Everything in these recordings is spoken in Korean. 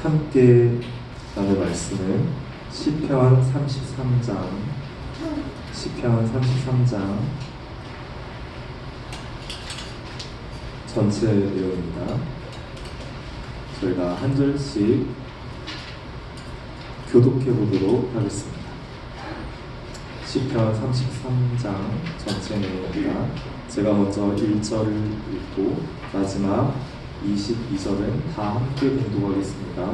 함께 나눌 말씀은 시편 33장 전체 내용입니다. 저희가 한 절씩 교독해 보도록 하겠습니다. 시편 33장 전체 내용입니다. 제가 먼저 1절을 읽고 마지막 22절은 다 함께 봉독하겠습니다.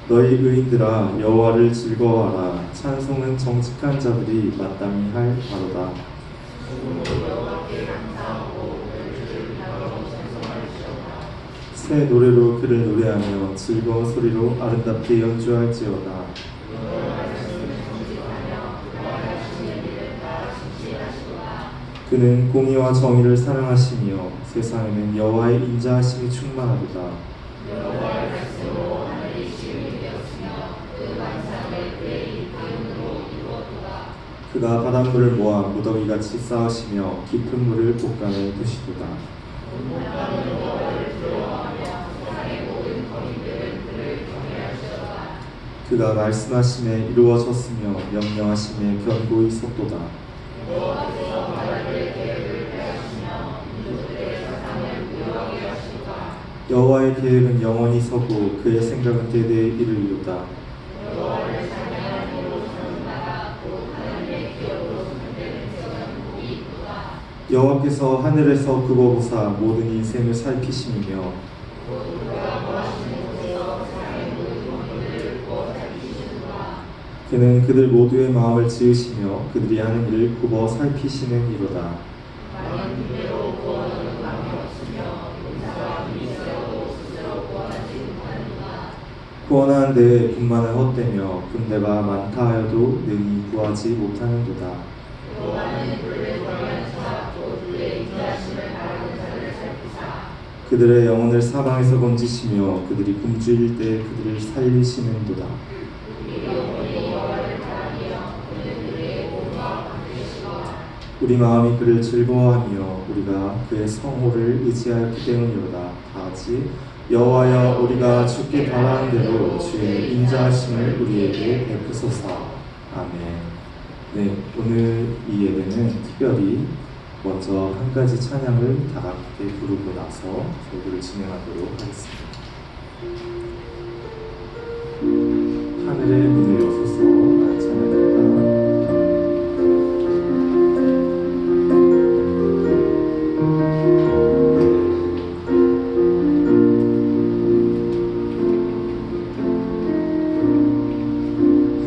너희 의인들아 여호와를 즐거워하라. 찬송은 정직한 자들이 마땅히 할 바로다. 새 노래로 그를 노래하며 즐거운 소리로 아름답게 연주할지어다. 그는 공의와 정의를 사랑하시며 세상에는 여호와의 인자하심이 충만하도다. 그가 바닷물을 모아 무더기같이 쌓으시며 깊은 물을 곳간에 두시도다. 그가 말씀하심에 이루어졌으며 명령하심에 견고히 섰도다. 여호와의 계획은 영원히 서고 그의 생각은 대대에 이르리로다. 여호와께서 하늘에서 굽어 보사 모든 인생을 살피심이며 그는 그들 모두의 마음을 지으시며 그들이 하는 일을 굽어 살피시는 이로다. 구원하는 데에 군만은 헛되며 군대가 많다 하여도 능히 구하지 못하는도다. 그들의 영혼을 사망에서 건지시며 그들이 굶주릴 때 그들을 살리시는도다. 우리 마음이 그를 즐거워하며 우리가 그의 성호를 의지하였기 때문이로다. 다 같이 여호와여 우리가 주께 바라는 대로 주의 인자하심을 우리에게 베푸소서. 아멘. 네, 오늘 이 예배는 특별히 먼저 한 가지 찬양을 다 함께 부르고 나서 설교를 진행하도록 하겠습니다. 하늘의 문을 여소서 라는 찬양입니다.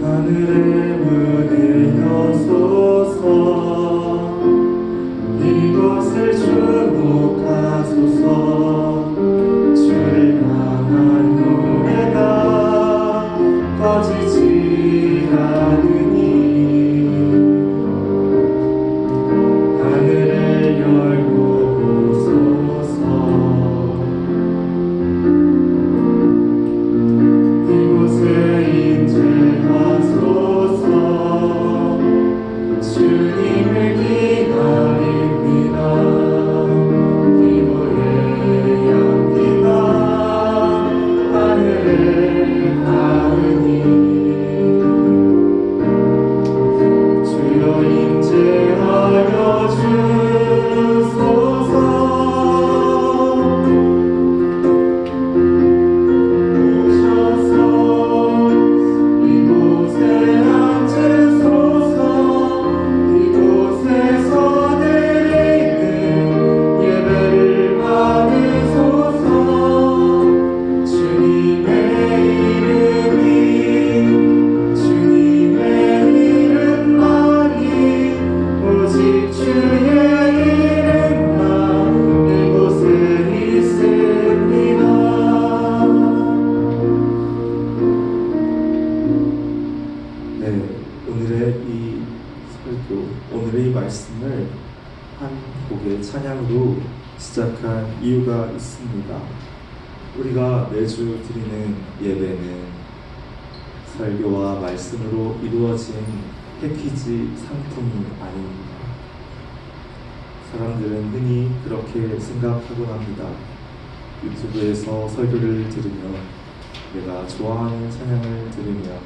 하늘의 문을 여소서 이곳을 주목하소서. 주를 향한 노래가 꺼지지 않으니 하늘을 열고 보소서. 이곳에 인재하소서. 주님을 기다립니다. 기도의 향기가 하늘을 닿으니 주여 인재하여 주소서. 오셔서 이곳에 앉으소서. 이곳에서 드리는 예배를 받으소서. 주님의 이름만이 오직 주의 이름만 이곳에 있습니다. 네, 오늘의 이 설교, 오늘의 이 말씀을 한 곡의 찬양으로 시작한 이유가 있습니다. 우리가 매주 드리는 예배는 설교와 말씀으로 이루어진 패키지 상품이 아닙니다. 사람들은 흔히 그렇게 생각하곤 합니다. 유튜브에서 설교를 들으면 내가 좋아하는 찬양을 들으며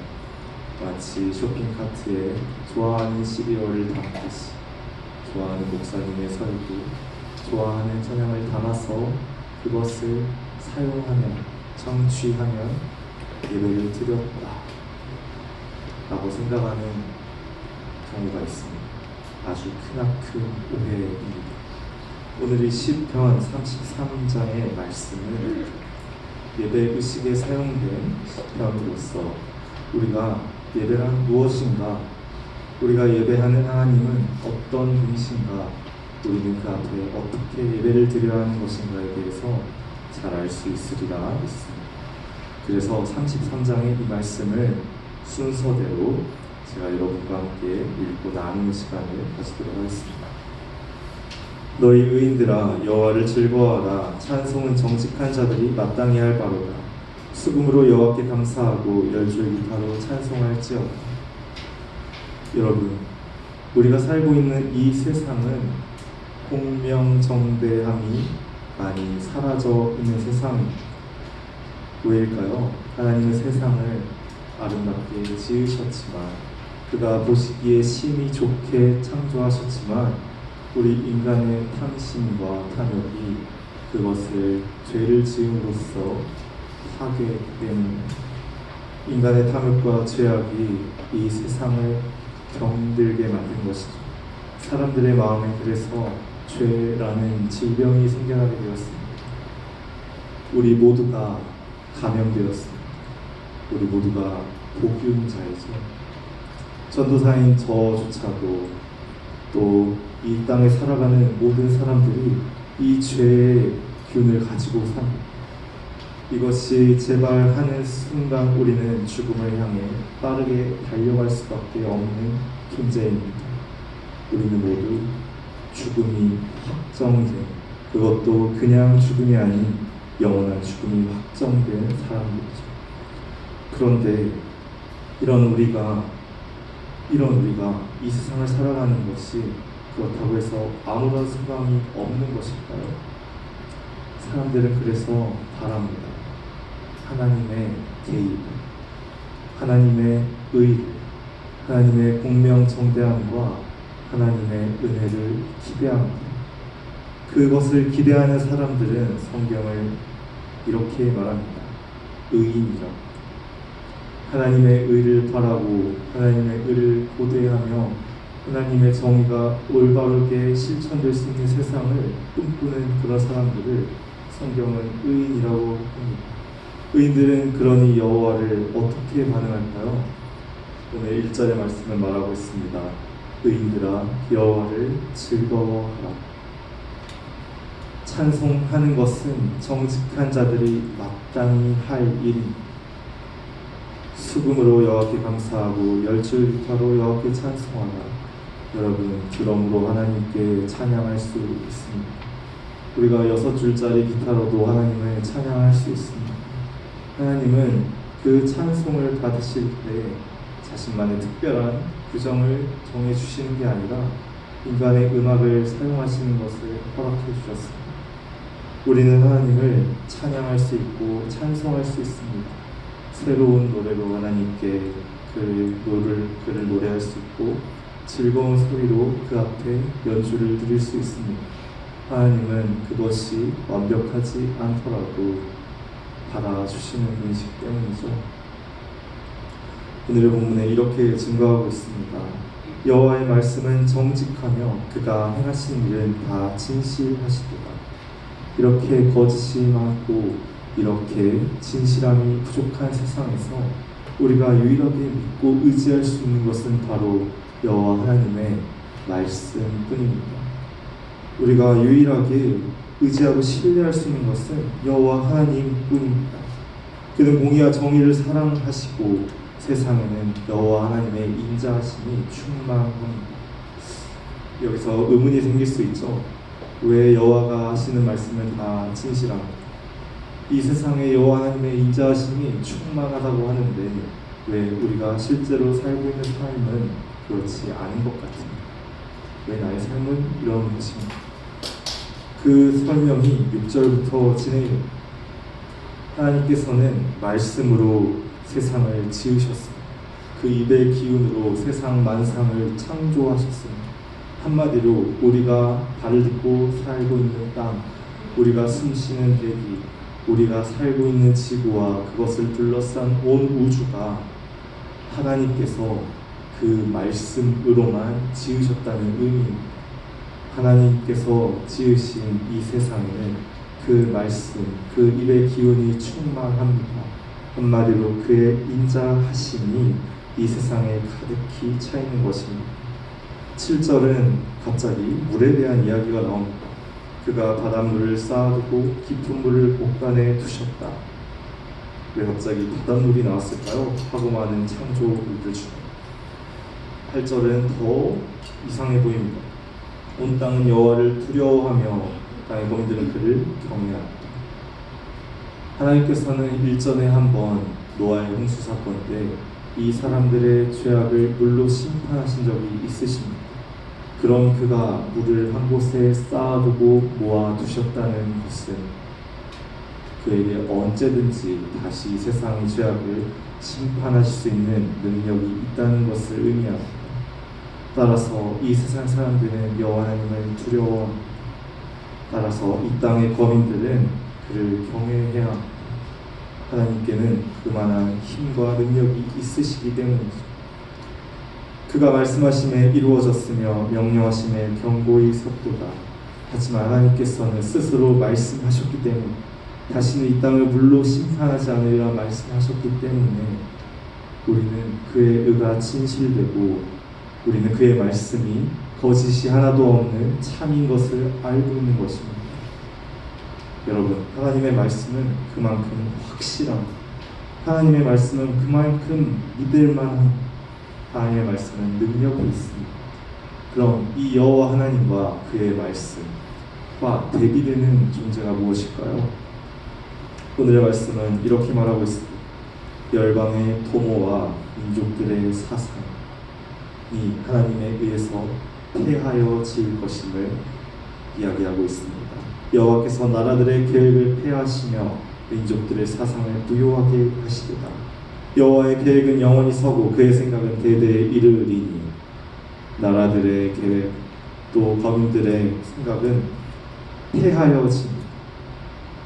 마치 쇼핑카트에 좋아하는 시리얼을 담듯이 좋아하는 목사님의 설교, 좋아하는 찬양을 담아서 그것을 사용하며 청취하며 예배를 드렸다 라고 생각하는 경우가 있습니다. 아주 크나큰 오해입니다. 오늘 이 시편 33장의 말씀은 예배 의식에 사용된 시편으로서 우리가 예배란 무엇인가, 우리가 예배하는 하나님은 어떤 분이신가, 우리는 그 앞에 어떻게 예배를 드려야 하는 것인가에 대해서 잘 알 수 있으리라 믿습니다. 그래서 33장의 이 말씀을 순서대로 제가 여러분과 함께 읽고 나누는 시간을 가지도록 하겠습니다. 너희 의인들아 여호와를 즐거워하라. 찬송은 정직한 자들이 마땅히 할 바로다. 수금으로 여호와께 감사하고 열줄기타로 찬송할지어다. 여러분, 우리가 살고 있는 이 세상은 공명정대함이 많이 사라져 있는 세상입니다. 왜일까요? 하나님은 세상을 아름답게 지으셨지만, 그가 보시기에 심히 좋게 창조하셨지만 우리 인간의 탐심과 탐욕이 그것을 죄를 지음으로써 하게 되는, 인간의 탐욕과 죄악이 이 세상을 병들게 만든 것이죠. 사람들의 마음에 그래서 죄라는 질병이 생겨나게 되었습니다. 우리 모두가 감염되었습니다. 우리 모두가 복균자이죠. 전도사인 저조차도 또 이 땅에 살아가는 모든 사람들이 이 죄의 균을 가지고 삽니다. 이것이 재발하는 순간 우리는 죽음을 향해 빠르게 달려갈 수밖에 없는 존재입니다. 우리는 모두 죽음이 확정된, 그것도 그냥 죽음이 아닌 영원한 죽음이 확정된 사람들이죠. 그런데 이런 우리가 이 세상을 살아가는 것이 그렇다고 해서 아무런 소망이 없는 것일까요? 사람들은 그래서 바랍니다. 하나님의 개입, 하나님의 의, 하나님의 공명정대함과 하나님의 은혜를 기대합니다. 그것을 기대하는 사람들은 성경을 이렇게 말합니다. 의인이라고. 하나님의 의를 바라고 하나님의 의를 고대하며 하나님의 정의가 올바르게 실천될 수 있는 세상을 꿈꾸는 그런 사람들을 성경은 의인이라고 합니다. 의인들은 그러니 여호와를 어떻게 반응할까요? 오늘 1절의 말씀을 말하고 있습니다. 의인들아 여호와를 즐거워하라. 찬송하는 것은 정직한 자들이 마땅히 할 일입니다. 수금으로 여호와께 감사하고 열줄기타로 여호와께 찬송하라. 여러분, 드럼으로 하나님께 찬양할 수 있습니다. 우리가 6줄짜리 기타로도 하나님을 찬양할 수 있습니다. 하나님은 그 찬송을 받으실 때 자신만의 특별한 규정을 정해주시는 게 아니라 인간의 음악을 사용하시는 것을 허락해 주셨습니다. 우리는 하나님을 찬양할 수 있고 찬송할 수 있습니다. 새로운 노래로 하나님께 그를 노래할 수 있고 즐거운 소리로 그 앞에 연주를 드릴 수 있습니다. 하나님은 그것이 완벽하지 않더라도 받아주시는 분이시기 때문이죠. 오늘의 본문에 이렇게 증거하고 있습니다. 여호와의 말씀은 정직하며 그가 행하신 일은 다 진실하시도다. 이렇게 거짓이 많고 이렇게 진실함이 부족한 세상에서 우리가 유일하게 믿고 의지할 수 있는 것은 바로 여호와 하나님의 말씀뿐입니다. 우리가 유일하게 의지하고 신뢰할 수 있는 것은 여호와 하나님뿐입니다. 그는 공의와 정의를 사랑하시고 세상에는 여호와 하나님의 인자하심이 충만합니다. 여기서 의문이 생길 수 있죠. 왜 여호와가 하시는 말씀은 다 진실합니까? 이 세상에 여호와 하나님의 인자하심이 충만하다고 하는데 왜 우리가 실제로 살고 있는 삶은 그렇지 않은 것 같습니다. 왜 나의 삶은 이런 것입니까? 그 설명이 6절부터 진행됩니다. 하나님께서는 말씀으로 세상을 지으셨습니다. 그 입의 기운으로 세상 만상을 창조하셨습니다. 한마디로 우리가 발을 딛고 살고 있는 땅, 우리가 숨쉬는 대기, 우리가 살고 있는 지구와 그것을 둘러싼 온 우주가 하나님께서 그 말씀으로만 지으셨다는 의미입니다. 하나님께서 지으신 이 세상에는 그 말씀, 그 입의 기운이 충만합니다. 한마디로 그의 인자하심이 이 세상에 가득히 차 있는 것입니다. 7절은 갑자기 물에 대한 이야기가 나옵니다. 그가 바닷물을 쌓아두고 깊은 물을 곳간에 두셨다. 왜 갑자기 바닷물이 나왔을까요? 하고 많은 창조물들 중 8절은 더 이상해 보입니다. 온 땅은 여호와를 두려워하며 땅의 거민들은 그를 경외한다. 하나님께서는 일전에 한번 노아의 홍수 사건 때 이 사람들의 죄악을 물로 심판하신 적이 있으십니다. 그런 그가 물을 한 곳에 쌓아두고 모아두셨다는 것은 그에게 언제든지 다시 세상의 죄악을 심판하실 수 있는 능력이 있다는 것을 의미합니다. 따라서 이 세상 사람들은 여호와 하나님을 두려워합니다. 따라서 이 땅의 거민들은 그를 경외해야 합니다. 하나님께는 그만한 힘과 능력이 있으시기 때문이죠. 그가 말씀하심에 이루어졌으며 명령하심에 경고히 섰도다. 하지만 하나님께서는 스스로 말씀하셨기 때문에 다시는 이 땅을 물로 심판하지 않으리라 말씀하셨기 때문에 우리는 그의 의가 진실되고 우리는 그의 말씀이 거짓이 하나도 없는 참인 것을 알고 있는 것입니다. 여러분, 하나님의 말씀은 그만큼 확실합니다. 하나님의 말씀은 그만큼 믿을만한 하나님의 말씀은 능력이 있습니다. 그럼 이 여호와 하나님과 그의 말씀과 대비되는 존재가 무엇일까요? 오늘의 말씀은 이렇게 말하고 있습니다. 열방의 도모와 민족들의 사상이 하나님에 의해서 폐하여 지을 것임을 이야기하고 있습니다. 여호와께서 나라들의 계획을 폐하시며 민족들의 사상을 부요하게 하시리다. 여호와의 계획은 영원히 서고 그의 생각은 대대에 이르리니 나라들의 계획 또 거민들의 생각은 폐하여집니다.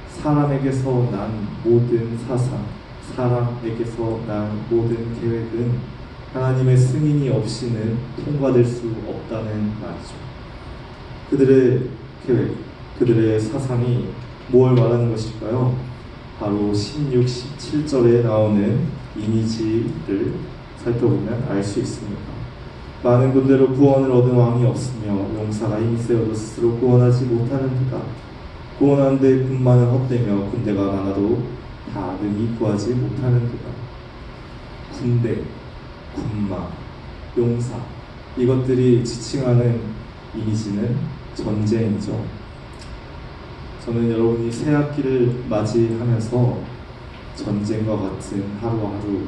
사람에게서 난 모든 사상, 사람에게서 난 모든 계획은 하나님의 승인이 없이는 통과될 수 없다는 말이죠. 그들의 계획, 그들의 사상이 뭘 말하는 것일까요? 바로 16, 17절에 나오는 이미지를 살펴보면 알 수 있습니다. 많은 군대로 구원을 얻은 왕이 없으며 용사가 힘이 세어도 스스로 구원하지 못하는도다. 구원하는 데 군마는 헛되며 군대가 많아도 다 능히 구하지 못하는도다. 군대, 군마, 용사 이것들이 지칭하는 이미지는 전쟁이죠. 저는 여러분이 새 학기를 맞이하면서 전쟁과 같은 하루하루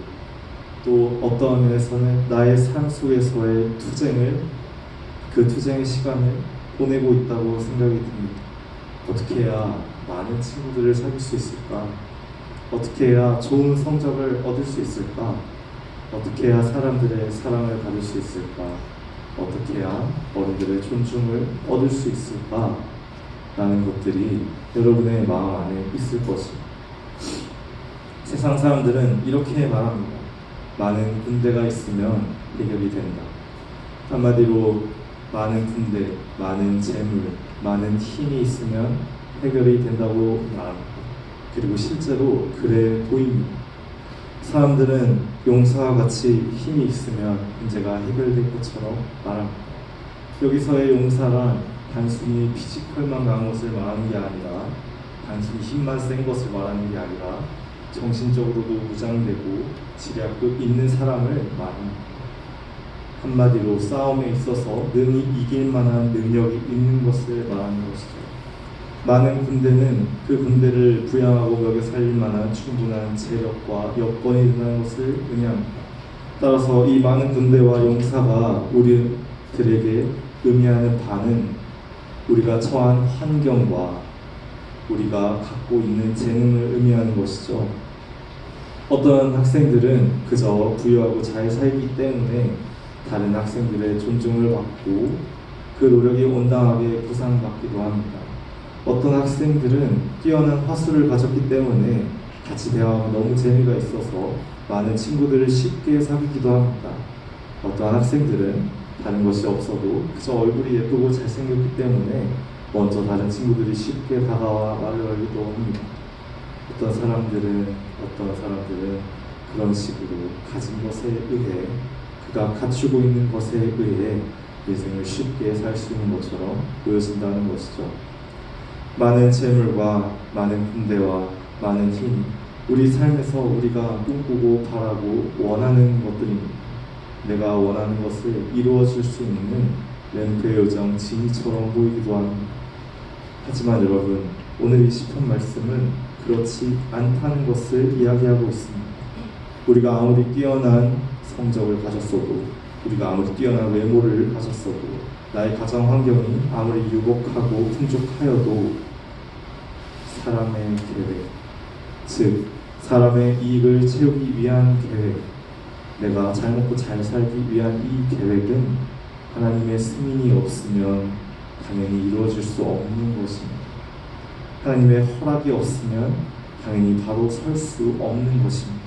또 어떠한 면에서는 나의 삶 속에서의 투쟁을 그 투쟁의 시간을 보내고 있다고 생각이 듭니다. 어떻게 해야 많은 친구들을 사귈 수 있을까? 어떻게 해야 좋은 성적을 얻을 수 있을까? 어떻게 해야 사람들의 사랑을 받을 수 있을까? 어떻게 해야 어른들의 존중을 얻을 수 있을까? 라는 것들이 여러분의 마음 안에 있을 것입니다. 세상 사람들은 이렇게 말합니다. 많은 군대가 있으면 해결이 된다. 한마디로 많은 군대, 많은 재물, 많은 힘이 있으면 해결이 된다고 말합니다. 그리고 실제로 그래 보입니다. 사람들은 용사와 같이 힘이 있으면 문제가 해결될 것처럼 말합니다. 여기서의 용사란 단순히 피지컬만 강한 것을 말하는 게 아니라 단순히 힘만 센 것을 말하는 게 아니라 정신적으로도 무장되고 지략도 있는 사람을 말합니다. 한마디로 싸움에 있어서 능히 이길 만한 능력이 있는 것을 말하는 것이죠. 많은 군대는 그 군대를 부양하고 먹여 살릴 만한 충분한 재력과 여건이 된다는 것을 의미합니다. 따라서 이 많은 군대와 용사가 우리들에게 의미하는 바는 우리가 처한 환경과 우리가 갖고 있는 재능을 의미하는 것이죠. 어떤 학생들은 그저 부유하고 잘 살기 때문에 다른 학생들의 존중을 받고 그 노력이 온당하게 보상받기도 합니다. 어떤 학생들은 뛰어난 화술을 가졌기 때문에 같이 대화하면 너무 재미가 있어서 많은 친구들을 쉽게 사귀기도 합니다. 어떠한 학생들은 다른 것이 없어도 그저 얼굴이 예쁘고 잘생겼기 때문에 먼저 다른 친구들이 쉽게 다가와 말을 걸기도 합니다. 어떤 사람들은 그런 식으로 가진 것에 의해 그가 갖추고 있는 것에 의해 인생을 쉽게 살 수 있는 것처럼 보여진다는 것이죠. 많은 재물과 많은 군대와 많은 힘, 우리 삶에서 우리가 꿈꾸고 바라고 원하는 것들입니다. 내가 원하는 것을 이루어 줄 수 있는 램프의 요정 지니처럼 보이기도 합니다. 하지만 여러분, 오늘 이 시편 말씀은 그렇지 않다는 것을 이야기하고 있습니다. 우리가 아무리 뛰어난 성적을 가졌어도, 우리가 아무리 뛰어난 외모를 가졌어도, 나의 가정 환경이 아무리 유복하고 풍족하여도 사람의 계획, 즉 사람의 이익을 채우기 위한 계획, 내가 잘 먹고 잘 살기 위한 이 계획은 하나님의 승인이 없으면 당연히 이루어질 수 없는 것입니다. 하나님의 허락이 없으면 당연히 바로 설 수 없는 것입니다.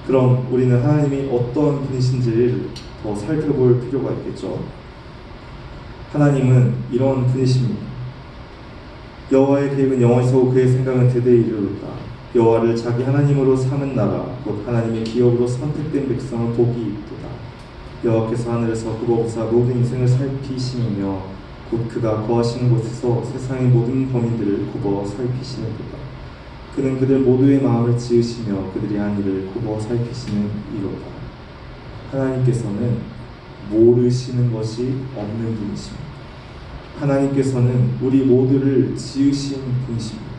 그럼 우리는 하나님이 어떤 분이신지를 더 살펴볼 필요가 있겠죠. 하나님은 이런 분이십니다. 여호와의 계획은 영원히서고 그의 생각은 대대에 이르렀다. 여호와를 자기 하나님으로 삼은 나라 곧 하나님의 기업으로 선택된 백성을 보기 이쁘다. 여호와께서 하늘에서 굽어보사 모든 인생을 살피시며 곧 그가 거하시는 곳에서 세상의 모든 범인들을 굽어 살피시는도다. 그는 그들 모두의 마음을 지으시며 그들이 한 일을 굽어 살피시는 이로다. 하나님께서는 모르시는 것이 없는 분이십니다. 하나님께서는 우리 모두를 지으신 분이십니다.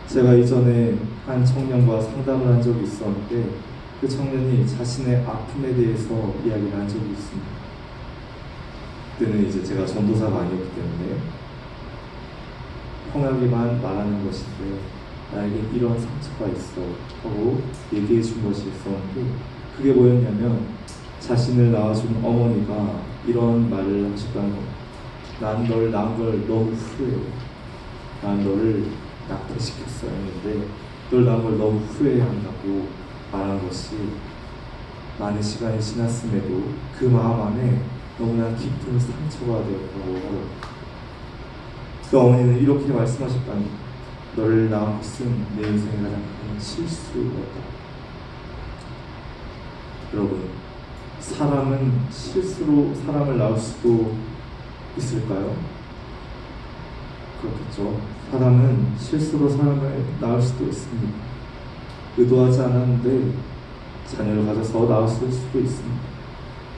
제가 이전에 한 청년과 상담을 한 적이 있었는데 그 청년이 자신의 아픔에 대해서 이야기를 한 적이 있습니다. 그때는 이제 제가 전도사가 아니었기 때문에 편하게만 말하는 것인데 나에게 이런 상처가 있어 하고 얘기해 준 것이 있었는데 그게 뭐였냐면 자신을 낳아준 어머니가 이런 말을 하셨다는 겁니다. 난 널 낳은 걸 너무 후회해. 난 너를 낙태시켰어야 했는데 널 낳은 걸 너무 후회한다고 말한 것이 많은 시간이 지났음에도 그 마음 안에 너무나 깊은 상처가 되었다고 그 어머니는 이렇게 말씀하셨다니 너를 낳은 것은 내 인생의 가장 큰 실수였다. 여러분, 사람은 실수로 사람을 낳을 수도 있을까요? 그렇겠죠. 사람은 실수로 사람을 낳을 수도 있습니다. 의도하지 않았는데 자녀를 가져서 낳았을 수도 있습니다.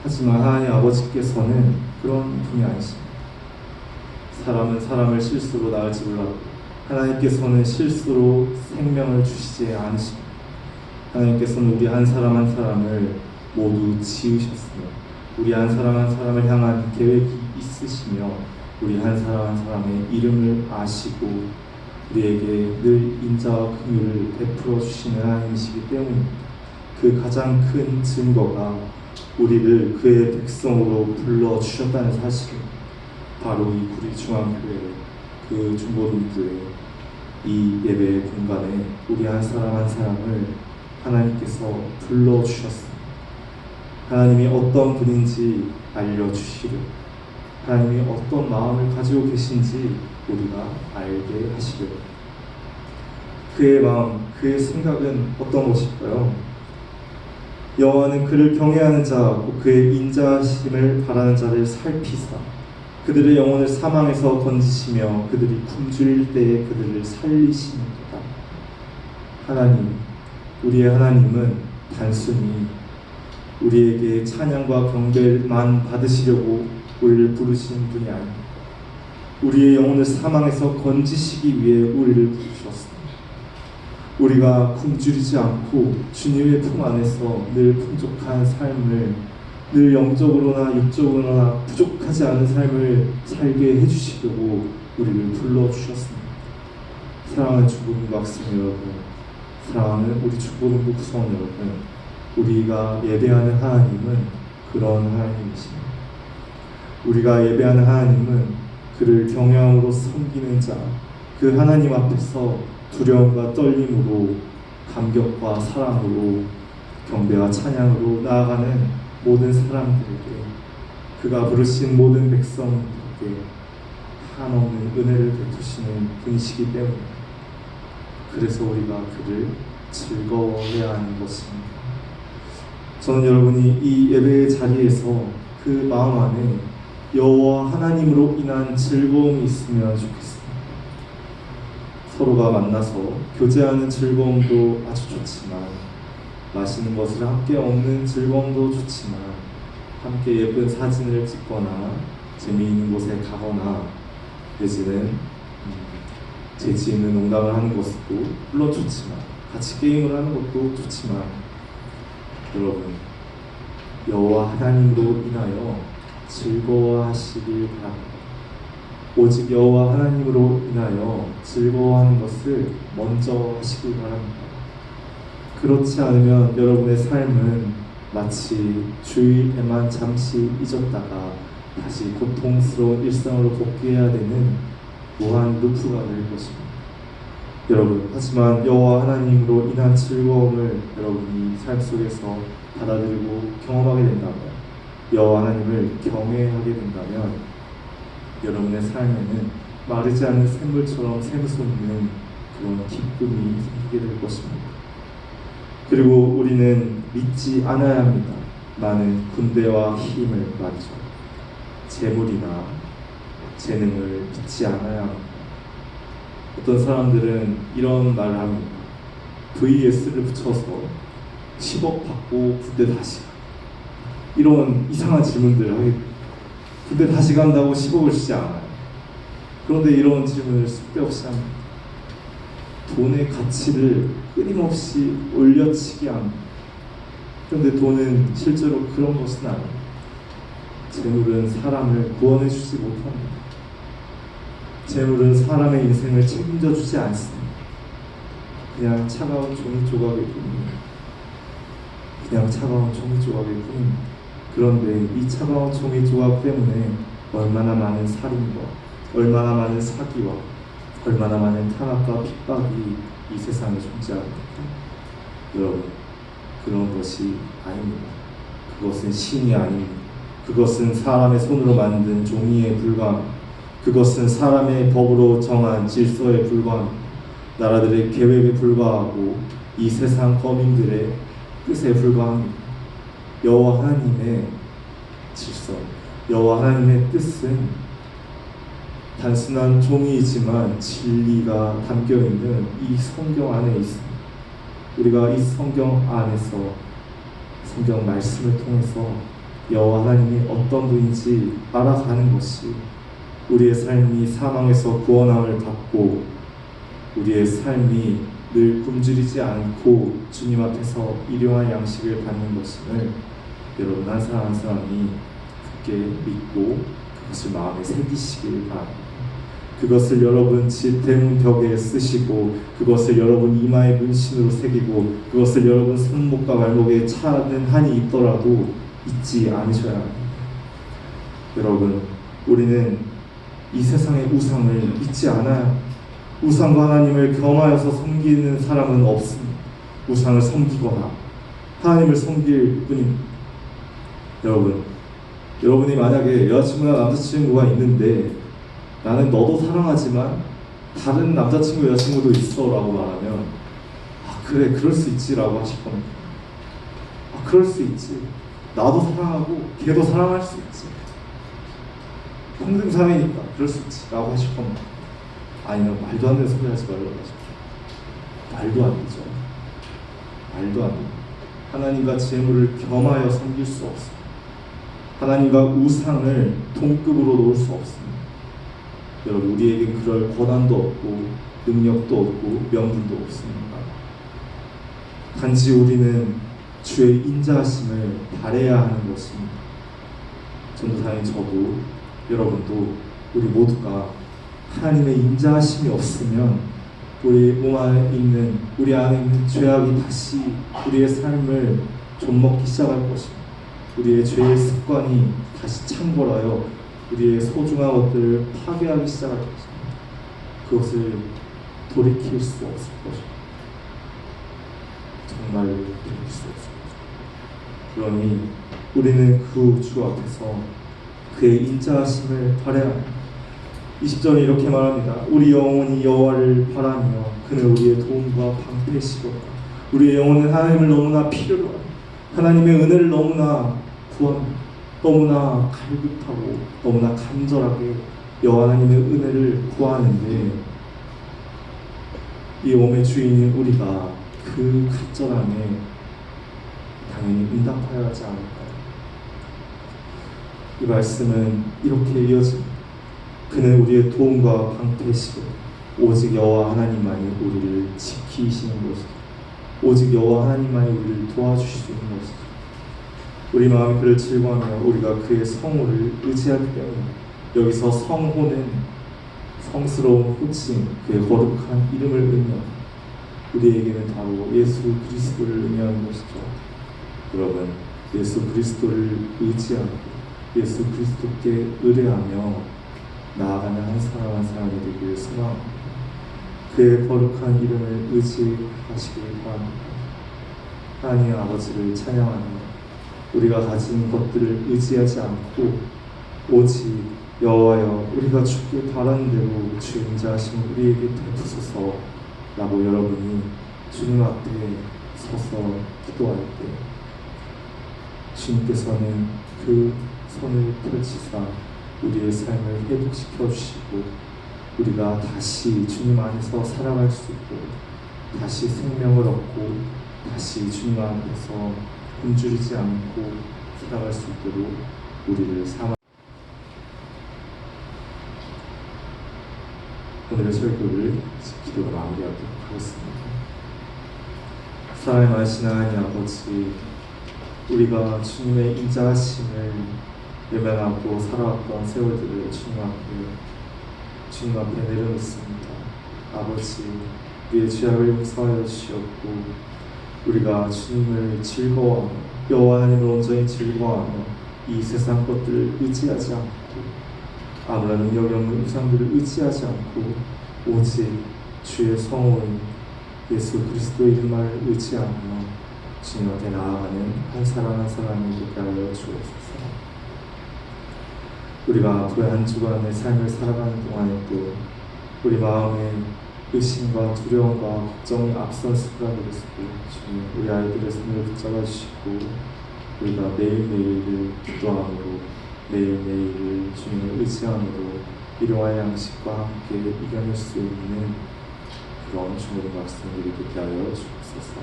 하지만 하나님 아버지께서는 그런 분이 아니십니다. 사람은 사람을 실수로 낳을지 몰라도 하나님께서는 실수로 생명을 주시지 않으십니다. 하나님께서는 우리 한 사람 한 사람을 모두 지으셨으며 우리 한 사람 한 사람을 향한 계획이 있으시며 우리 한 사람 한 사람의 이름을 아시고 우리에게 늘 인자와 긍휼을 베풀어 주시는 하나님이시기 때문입니다. 그 가장 큰 증거가 우리를 그의 백성으로 불러주셨다는 사실입니다. 바로 이 구리중앙교회 그 중보동교회 이 예배 공간에 우리 한 사람 한 사람을 하나님께서 불러주셨습니다. 하나님이 어떤 분인지 알려주시려 하나님이 어떤 마음을 가지고 계신지 우리가 알게 하시려 그의 마음, 그의 생각은 어떤 것일까요? 여호와는 그를 경외하는 자, 그의 인자하심을 바라는 자를 살피사 그들의 영혼을 사망에서 건지시며 그들이 굶주릴 때에 그들을 살리시는도다. 하나님, 우리의 하나님은 단순히 우리에게 찬양과 경배만 받으시려고 우리를 부르신 분이 아닙니다. 우리의 영혼을 사망에서 건지시기 위해 우리를 부르셨습니다. 우리가 굶주리지 않고 주님의 품 안에서 늘 풍족한 삶을 늘 영적으로나 육적으로나 부족하지 않은 삶을 살게 해주시려고 우리를 불러주셨습니다. 사랑하는 중고등부 학생 여러분, 사랑하는 우리 중고등부 구성원 여러분, 우리가 예배하는 하나님은 그런 하나님이십니다. 우리가 예배하는 하나님은 그를 경외함으로 섬기는 자, 그 하나님 앞에서 두려움과 떨림으로, 감격과 사랑으로, 경배와 찬양으로 나아가는 모든 사람들에게, 그가 부르신 모든 백성들에게 한없는 은혜를 베푸시는 분이시기 때문에, 그래서 우리가 그를 즐거워해야 하는 것입니다. 저는 여러분이 이 예배의 자리에서 그 마음 안에 여호와 하나님으로 인한 즐거움이 있으면 좋겠습니다. 서로가 만나서 교제하는 즐거움도 아주 좋지만, 맛있는 것을 함께 먹는 즐거움도 좋지만, 함께 예쁜 사진을 찍거나 재미있는 곳에 가거나, 내지는 재치 있는 농담을 하는 것도 물론 좋지만, 같이 게임을 하는 것도 좋지만, 여러분, 여호와 하나님으로 인하여 즐거워하시길 바랍니다. 오직 여호와 하나님으로 인하여 즐거워하는 것을 먼저 하시길 바랍니다. 그렇지 않으면 여러분의 삶은 마치 주일에만 잠시 잊었다가 다시 고통스러운 일상으로 복귀해야 되는 무한 루프가 될 것입니다. 여러분, 하지만 여호와 하나님으로 인한 즐거움을 여러분이 삶 속에서 받아들이고 경험하게 된다면, 여호와 하나님을 경외하게 된다면, 여러분의 삶에는 마르지 않는 샘물처럼 샘솟는 그런 기쁨이 생기게 될 것입니다. 그리고 우리는 믿지 않아야 합니다. 나는 군대와 힘을 말이죠, 재물이나 재능을 믿지 않아야 합니다. 어떤 사람들은 이런 말을 합니다. VS를 붙여서 10억 받고 군대 다시 가. 이런 이상한 질문들을 하게 됩니다. 군대 다시 간다고 10억을 주지 않아요. 그런데 이런 질문을 쓸데없이 합니다. 돈의 가치를 끊임없이 올려치기 합니다. 그런데 돈은 실제로 그런 것은 아닙니다. 재물은 사람을 구원해 주지 못합니다. 재물은 사람의 인생을 책임져 주지 않습니다. 그냥 차가운 종이 조각일 뿐입니다. 그냥 차가운 종이 조각일 뿐입니다. 그런데 이 차가운 종이 조각 때문에 얼마나 많은 살인과, 얼마나 많은 사기와, 얼마나 많은 탄압과 핍박이 이 세상에 존재합니까? 여러분, 그런 것이 아닙니다. 그것은 신이 아닙니다. 그것은 사람의 손으로 만든 종이에 불과합니다. 그것은 사람의 법으로 정한 질서에 불과합니다. 나라들의 계획에 불과하고 이 세상 거민들의 뜻에 불과합니다. 여호와 하나님의 질서, 여호와 하나님의 뜻은 단순한 종이이지만 진리가 담겨있는 이 성경 안에 있습니다. 우리가 이 성경 안에서, 성경 말씀을 통해서 여호와 하나님이 어떤 분인지 알아가는 것이 우리의 삶이 사망에서 구원함을 받고 우리의 삶이 늘 굶주리지 않고 주님 앞에서 일용할 양식을 받는 것임을 여러분 한 사람 한 사람이 굳게 믿고 그것을 마음에 새기시길 바랍니다. 그것을 여러분 집 대문 벽에 쓰시고, 그것을 여러분 이마에 문신으로 새기고, 그것을 여러분 손목과 발목에 차는 한이 있더라도 잊지 않으셔야 합니다. 여러분, 우리는 이 세상의 우상을 잊지 않아요. 우상과 하나님을 겸하여서 섬기는 사람은 없습니다. 우상을 섬기거나 하나님을 섬길 뿐입니다. 여러분, 여러분이 만약에 여자친구나 남자친구가 있는데 나는 너도 사랑하지만 다른 남자친구 여자친구도 있어 라고 말하면, 아 그래, 그럴 수 있지 라고 하실 겁니다. 아 그럴 수 있지, 나도 사랑하고 걔도 사랑할 수 있지, 평등사회니까 그럴 수 있지 라고 하실 겁니다. 아니면 말도 안 되는 소리 하지 말라고 하십시오. 말도 안 되죠. 말도 안 됩니다. 하나님과 재물을 겸하여 섬길 수 없습니다. 하나님과 우상을 동급으로 놓을 수 없습니다. 여러분, 우리에겐 그럴 권한도 없고 능력도 없고 명분도 없습니다. 단지 우리는 주의 인자하심을 바라야 하는 것입니다. 전도사님, 저도, 여러분도, 우리 모두가 하나님의 인자하심이 없으면 우리 몸 안에 있는 우리 안에 있는 죄악이 다시 우리의 삶을 좀먹기 시작할 것입니다. 우리의 죄의 습관이 다시 창궐하여 우리의 소중한 것들을 파괴하기 시작할 것입니다. 그것을 돌이킬 수 없을 것입니다. 정말로 돌이킬 수 없을 것입니다. 그러니 우리는 그 주 앞에서 그의 인자하심을 바라야 합니다. 20절에 이렇게 말합니다. 우리 영혼이 여호와를 바라며 그는 우리의 도움과 방패시로다. 우리의 영혼은 하나님을 너무나 필요로 합니다. 하나님의 은혜를 너무나 구합니다. 너무나 갈급하고 너무나 간절하게 여호와 하나님의 은혜를 구하는데 이 몸의 주인인 우리가 그 간절함에 당연히 응답하여야 하지 않을까요? 이 말씀은 이렇게 이어집니다. 그는 우리의 도움과 방패시고 오직 여호와 하나님만이 우리를 지키시는 것이죠. 오직 여호와 하나님만이 우리를 도와주실 수 있는 것이죠. 우리 마음이 그를 즐거워하며 우리가 그의 성호를 의지하기 때문에 여기서 성호는 성스러운 호칭, 그의 거룩한 이름을 의미합니다. 우리에게는 바로 예수 그리스도를 의미하는 것이죠. 여러분, 예수 그리스도를 의지하고 예수 그리스도께 의뢰하며 나아가는 한 사람 한 사람이 되기를 소망합니다. 그의 거룩한 이름을 의지하시길 바랍니다. 하나님 아버지를 찬양하며 우리가 가진 것들을 의지하지 않고 오직 여호와여 우리가 주께 바라는 대로 주의 인자하심을 우리에게 베푸소서라고 여러분이 주님 앞에 서서 기도할 때 주님께서는 그 손을 펼치사 우리의 삶을 회복시켜 주시고 우리가 다시 주님 안에서 살아갈 수 있고 다시 생명을 얻고 다시 주님 안에서 굶주리지 않고 살아갈 수 있도록 우리를 오늘의 설교를 기도로 마무리하도록 하겠습니다. 사랑의 많으신 하나님 아버지, 우리가 주님의 인자하심을 외면하고 살아왔던 세월들을 주님 앞에 내려놓습니다. 아버지, 우리의 죄악을 용서하여 주시었고 우리가 주님을 즐거워하며 여호와 하나님을 온전히 즐거워하며 이 세상 것들을 의지하지 않고 아무런 능력이 없는 우상들을 의지하지 않고 오직 주의 성호인 예수 그리스도의 이름을 의지하며 주님 앞에 나아가는 한 사람 한 사람이 되게 하여 주옵소서. 우리가 앞으로 한 주간의 삶을 살아가는 동안에도 우리 마음에 의심과 두려움과 걱정이 앞선 습관으로서 주님 우리 아이들의 손을 붙잡아 주시고 우리가 매일매일을 기도함으로 매일매일을 주님을 의지함으로 일용할 양식과 함께 이겨낼 수 있는 그런 주님의 말씀을 듣게 하여 주옵소서.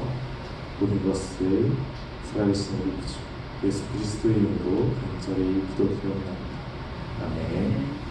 모든 것을 살아계신 우리 주 예수 그리스도의 이름으로 간절히 기도드립니다. 아멘.